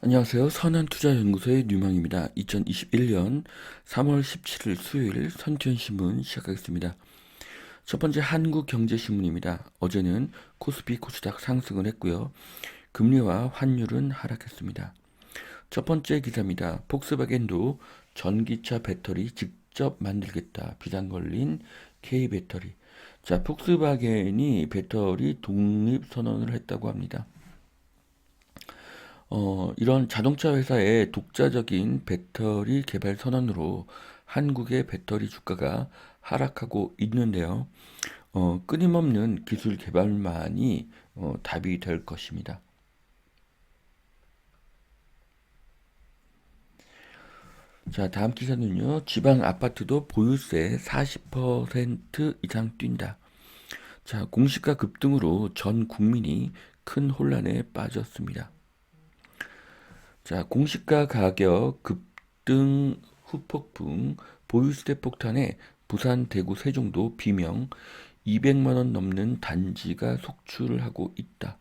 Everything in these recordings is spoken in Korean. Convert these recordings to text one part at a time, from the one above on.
안녕하세요. 선한투자연구소의 류망입니다. 2021년 3월 17일 수요일 선티온신문 시작하겠습니다. 첫 번째 한국경제신문입니다. 어제는 코스피 코스닥 상승을 했고요. 금리와 환율은 하락했습니다. 첫 번째 기사입니다. 폭스바겐도 전기차 배터리 직접 만들겠다. 비단 걸린 K배터리. 자, 폭스바겐이 배터리 독립 선언을 했다고 합니다. 이런 자동차 회사의 독자적인 배터리 개발 선언으로 한국의 배터리 주가가 하락하고 있는데요. 끊임없는 기술 개발만이 답이 될 것입니다. 자, 다음 기사는요. 지방 아파트도 보유세 40% 이상 뛴다. 자, 공시가 급등으로 전 국민이 큰 혼란에 빠졌습니다. 자, 공시가 가격 급등 후폭풍, 보유세 폭탄에 부산, 대구, 세종도 비명 200만 원 넘는 단지가 속출을 하고 있다.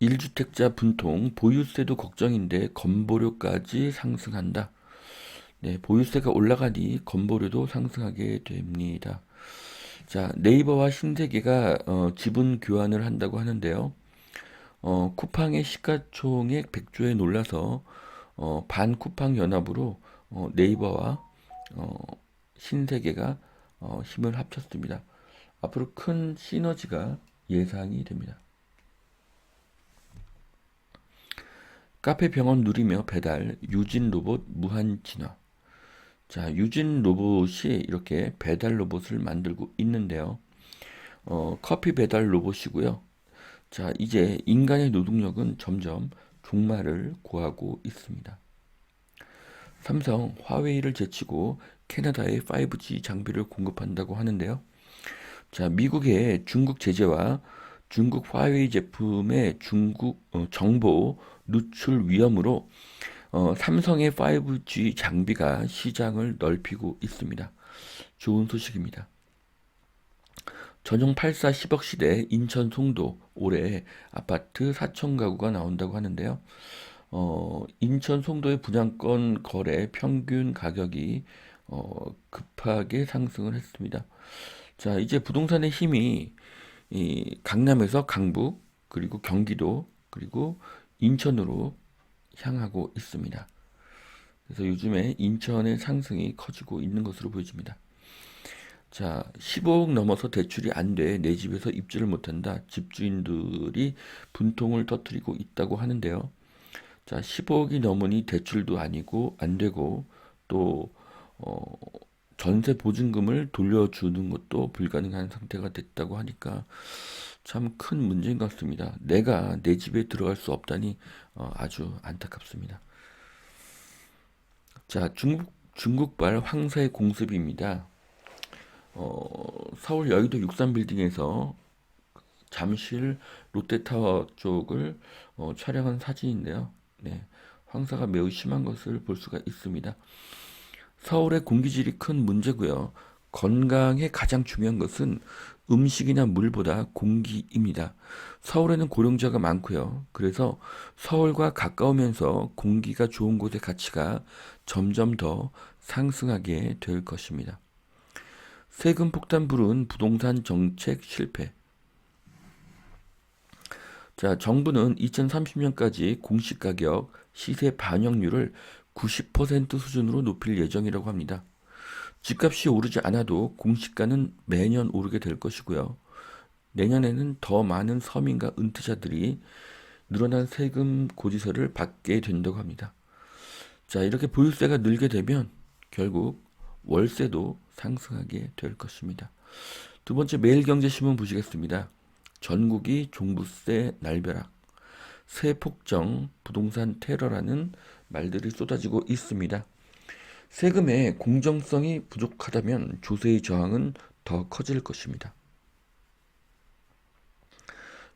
1주택자 분통, 보유세도 걱정인데 건보료까지 상승한다. 네, 보유세가 올라가니 건보료도 상승하게 됩니다. 자, 네이버와 신세계가 지분 교환을 한다고 하는데요. 쿠팡의 시가총액 100조에 놀라서 반쿠팡 연합으로 네이버와 어, 신세계가 힘을 합쳤습니다. 앞으로 큰 시너지가 예상이 됩니다. 카페 병원 누리며 배달 유진 로봇 무한 진화. 자, 유진 로봇이 이렇게 배달 로봇을 만들고 있는데요. 커피 배달 로봇이고요. 자, 이제 인간의 노동력은 점점 종말을 구하고 있습니다. 삼성, 화웨이를 제치고 캐나다에 5G 장비를 공급한다고 하는데요. 자, 미국의 중국 제재와 중국 화웨이 제품의 중국 정보 누출 위험으로 삼성의 5G 장비가 시장을 넓히고 있습니다. 좋은 소식입니다. 전용 84 10억 시대 인천 송도 올해 아파트 4천 가구가 나온다고 하는데요. 인천 송도의 분양권 거래 평균 가격이 급하게 상승을 했습니다. 자, 이제 부동산의 힘이 이 강남에서 강북, 그리고 경기도, 그리고 인천으로 향하고 있습니다. 그래서 요즘에 인천의 상승이 커지고 있는 것으로 보여집니다. 자, 15억 넘어서 대출이 안 돼 내 집에서 입주를 못한다. 집주인들이 분통을 터뜨리고 있다고 하는데요. 자, 15억이 넘으니 대출도 아니고 안 되고 또 어, 전세 보증금을 돌려주는 것도 불가능한 상태가 됐다고 하니까 참 큰 문제인 것 같습니다. 내가 내 집에 들어갈 수 없다니 아주 안타깝습니다. 자, 중국발 황사의 공습입니다. 서울 여의도 63빌딩에서 잠실 롯데타워 쪽을 촬영한 사진인데요. 네, 황사가 매우 심한 것을 볼 수가 있습니다. 서울의 공기질이 큰 문제고요. 건강에 가장 중요한 것은 음식이나 물보다 공기입니다. 서울에는 고령자가 많고요. 그래서 서울과 가까우면서 공기가 좋은 곳의 가치가 점점 더 상승하게 될 것입니다. 세금 폭탄 부른 부동산 정책 실패. 자, 정부는 2030년까지 공시가격 시세 반영률을 90% 수준으로 높일 예정이라고 합니다. 집값이 오르지 않아도 공시가는 매년 오르게 될 것이고요. 내년에는 더 많은 서민과 은퇴자들이 늘어난 세금 고지서를 받게 된다고 합니다. 자, 이렇게 보유세가 늘게 되면 결국 월세도 상승하게 될 것입니다. 두 번째 매일경제신문 보시겠습니다. 전국이 종부세 날벼락, 세폭정, 부동산 테러라는 말들이 쏟아지고 있습니다. 세금의 공정성이 부족하다면 조세의 저항은 더 커질 것입니다.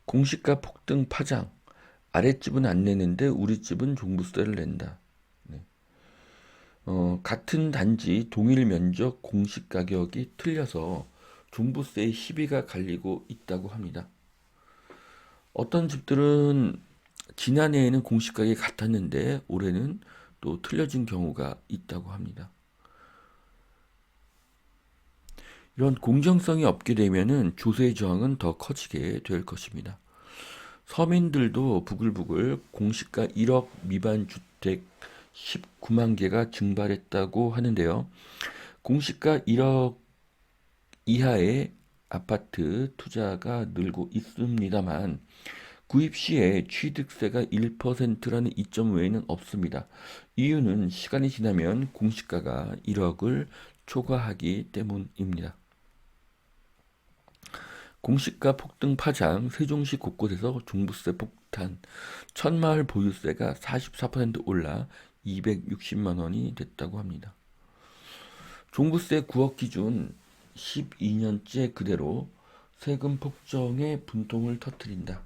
공시가 폭등 파장, 아랫집은 안 내는데 우리 집은 종부세를 낸다. 네. 같은 단지 동일 면적 공시가격이 틀려서 종부세의 시비가 갈리고 있다고 합니다. 어떤 집들은 지난해에는 공시가격이 같았는데 올해는 또 틀려진 경우가 있다고 합니다. 이런 공정성이 없게 되면은 조세 저항은 더 커지게 될 것입니다. 서민들도 부글부글 공시가 1억 미만 주택 19만 개가 증발했다고 하는데요. 공시가 1억 이하의 아파트 투자가 늘고 있습니다만 구입 시에 취득세가 1%라는 이점 외에는 없습니다. 이유는 시간이 지나면 공시가가 1억을 초과하기 때문입니다. 공시가 폭등 파장, 세종시 곳곳에서 종부세 폭탄, 천마을 보유세가 44% 올라 260만 원이 됐다고 합니다. 종부세 9억 기준 12년째 그대로 세금 폭정의 분통을 터뜨린다.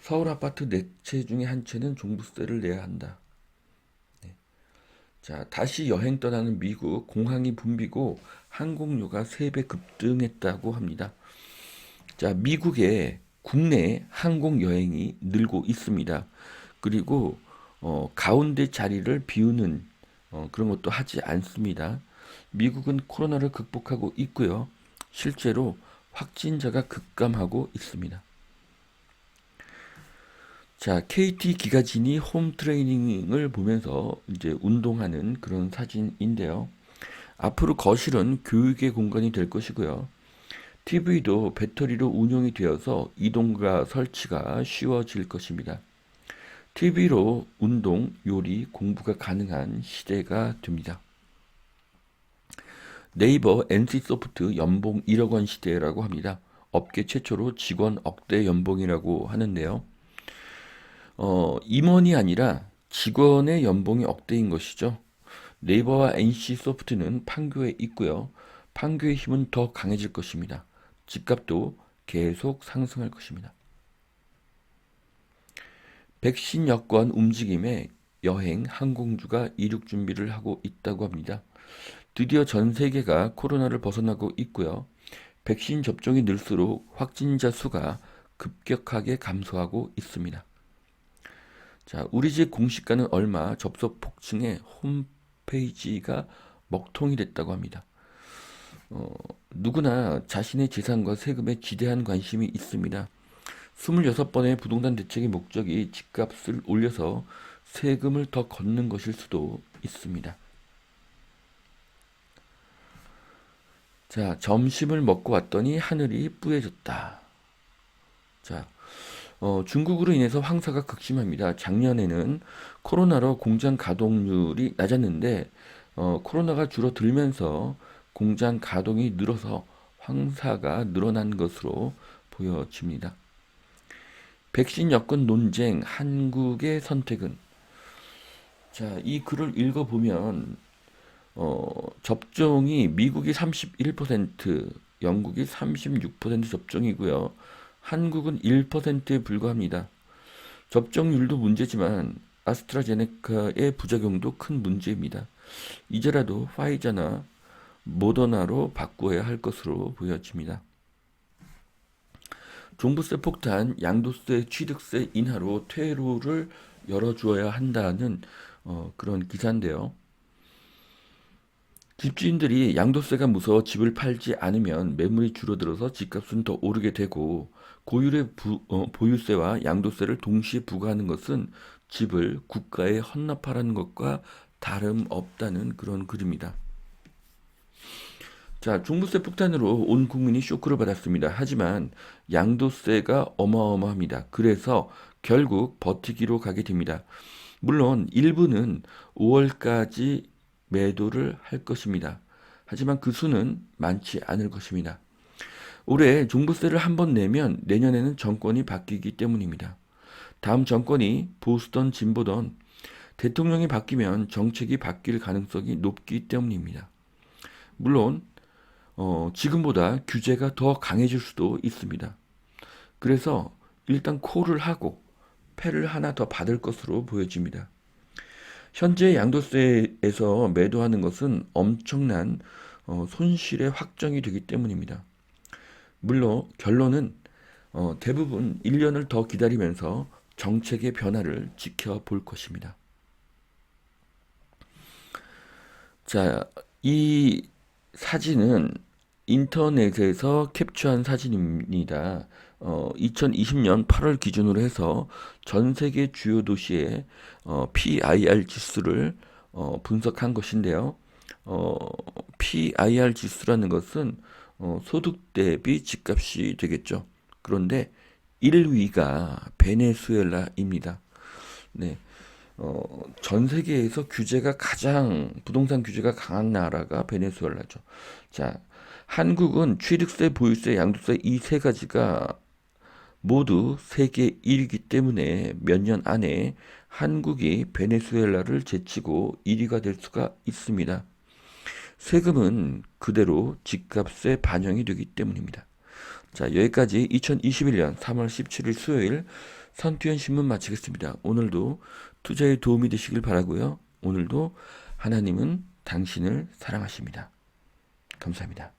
서울 아파트 4채 중에 한 채는 종부세를 내야 한다. 자, 다시 여행 떠나는 미국 공항이 붐비고 항공료가 3배 급등했다고 합니다. 자, 미국의 국내 항공 여행이 늘고 있습니다. 그리고 가운데 자리를 비우는 그런 것도 하지 않습니다. 미국은 코로나를 극복하고 있고요. 실제로 확진자가 급감하고 있습니다. 자, KT 기가진이 홈 트레이닝을 보면서 이제 운동하는 그런 사진인데요. 앞으로 거실은 교육의 공간이 될 것이고요. TV도 배터리로 운용이 되어서 이동과 설치가 쉬워질 것입니다. TV로 운동, 요리, 공부가 가능한 시대가 됩니다. 네이버 NC소프트 연봉 1억 원 시대라고 합니다. 업계 최초로 직원 억대 연봉이라고 하는데요. 임원이 아니라 직원의 연봉이 억대인 것이죠. 네이버와 NC소프트는 판교에 있고요. 판교의 힘은 더 강해질 것입니다. 집값도 계속 상승할 것입니다. 백신 여권 움직임에 여행, 항공주가 이륙 준비를 하고 있다고 합니다. 드디어 전 세계가 코로나를 벗어나고 있고요. 백신 접종이 늘수록 확진자 수가 급격하게 감소하고 있습니다. 자, 우리 집 공시가는 얼마 접속 폭증에 홈페이지가 먹통이 됐다고 합니다. 누구나 자신의 재산과 세금에 지대한 관심이 있습니다. 26번의 부동산 대책의 목적이 집값을 올려서 세금을 더 걷는 것일 수도 있습니다. 자, 점심을 먹고 왔더니 하늘이 뿌얘졌다. 자, 중국으로 인해서 황사가 극심합니다. 작년에는 코로나로 공장 가동률이 낮았는데 코로나가 줄어들면서 공장 가동이 늘어서 황사가 늘어난 것으로 보여집니다. 백신 여권 논쟁, 한국의 선택은? 자, 이 글을 읽어보면 접종이 미국이 31%, 영국이 36% 접종이고요. 한국은 1%에 불과합니다. 접종률도 문제지만 아스트라제네카의 부작용도 큰 문제입니다. 이제라도 화이자나 모더나로 바꾸어야 할 것으로 보여집니다. 종부세 폭탄, 양도세, 취득세 인하로 퇴로를 열어주어야 한다는 그런 기사인데요. 집주인들이 양도세가 무서워 집을 팔지 않으면 매물이 줄어들어서 집값은 더 오르게 되고 고율의 보유세와 양도세를 동시에 부과하는 것은 집을 국가에 헌납하라는 것과 다름없다는 그런 글입니다. 자, 종부세 폭탄으로 온 국민이 쇼크를 받았습니다. 하지만 양도세가 어마어마합니다. 그래서 결국 버티기로 가게 됩니다. 물론 일부는 5월까지 매도를 할 것입니다. 하지만 그 수는 많지 않을 것입니다. 올해 종부세를 한 번 내면 내년에는 정권이 바뀌기 때문입니다. 다음 정권이 보수던 진보던 대통령이 바뀌면 정책이 바뀔 가능성이 높기 때문입니다. 물론 지금보다 규제가 더 강해질 수도 있습니다. 그래서 일단 콜을 하고 패를 하나 더 받을 것으로 보여집니다. 현재 양도세에서 매도하는 것은 엄청난 손실의 확정이 되기 때문입니다. 물론 결론은 대부분 1년을 더 기다리면서 정책의 변화를 지켜볼 것입니다. 자, 이 사진은 인터넷에서 캡처한 사진입니다. 2020년 8월 기준으로 해서 전 세계 주요 도시의 PIR 지수를 분석한 것인데요. 어, PIR 지수라는 것은 소득 대비 집값이 되겠죠. 그런데 1위가 베네수엘라입니다. 네. 전 세계에서 부동산 규제가 강한 나라가 베네수엘라죠. 자, 한국은 취득세, 보유세, 양도세 이 세 가지가 모두 세계 1위이기 때문에 몇 년 안에 한국이 베네수엘라를 제치고 1위가 될 수가 있습니다. 세금은 그대로 집값에 반영이 되기 때문입니다. 자, 여기까지 2021년 3월 17일 수요일 선투현 신문 마치겠습니다. 오늘도 투자에 도움이 되시길 바라고요. 오늘도 하나님은 당신을 사랑하십니다. 감사합니다.